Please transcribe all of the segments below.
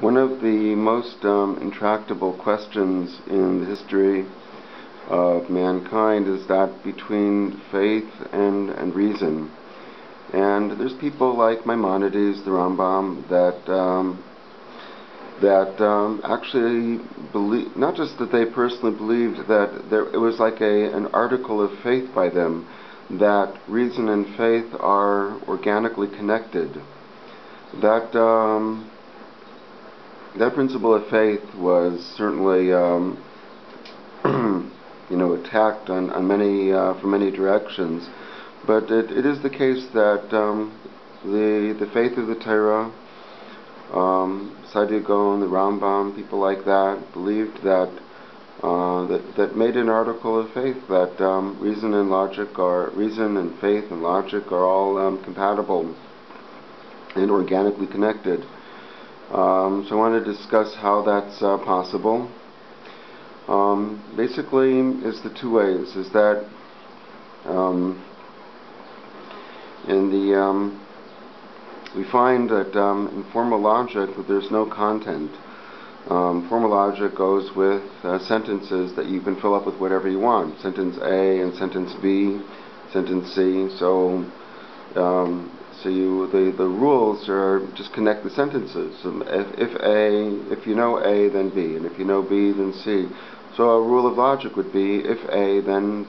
One of the most intractable questions in the history of mankind is that between faith and reason. And there's people like Maimonides, the Rambam, that actually believe, not just that they personally believed that it was like an article of faith by them, that reason and faith are organically connected. That principle of faith was certainly attacked on many from many directions, but it is the case that the faith of the Torah, Saadia Gaon, the Rambam, people like that believed that made an article of faith that reason and faith and logic are all compatible and organically connected. So I want to discuss how that's possible. Basically, is the two ways. Is that we find that in formal logic that there's no content. Formal logic goes with sentences that you can fill up with whatever you want. Sentence A and sentence B, sentence C. So the rules are just connect the sentences. If you know A, then B, and if you know B, then C. So a rule of logic would be if A, then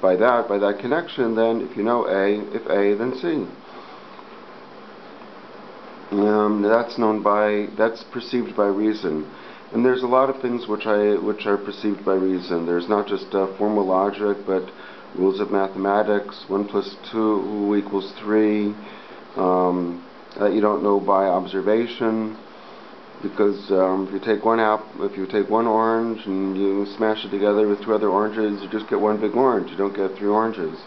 by that connection, then if you know A, if A, then C. That's perceived by reason. And there's a lot of things which are perceived by reason. There's not just formal logic, but rules of mathematics, 1 + 2 = 3, that you don't know by observation, because if you take one orange and you smash it together with 2 other oranges, you just get one big orange. You don't get 3 oranges.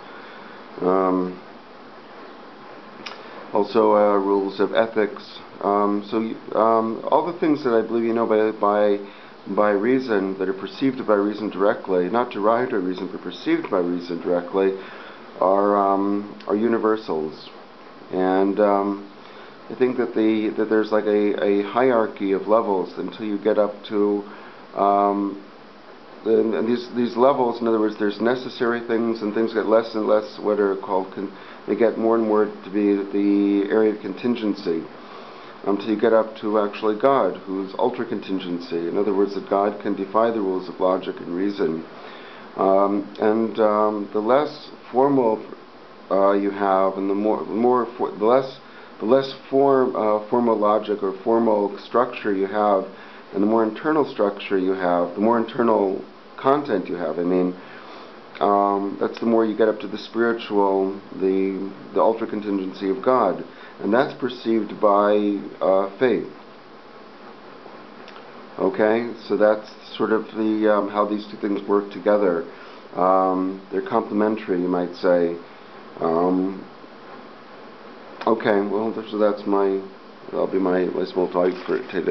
Also, rules of ethics. All the things that I believe you know by reason, that are perceived by reason directly, not derived by reason, but perceived by reason directly, are universals. And I think that there's like a hierarchy of levels until you get up to these levels. In other words, there's necessary things, and things get less and less what are called they get more and more to be the area of contingency, until you get up to actually God, who's ultra contingency. In other words, that God can defy the rules of logic and reason. The less formal you have, and the less formal logic or formal structure you have, and the more internal structure you have, the more internal content you have. That's the more you get up to the spiritual, the ultra contingency of God, and that's perceived by faith. Okay, so that's sort of the how these two things work together. They're complementary, you might say. Okay, well, so that'll be my small talk for today.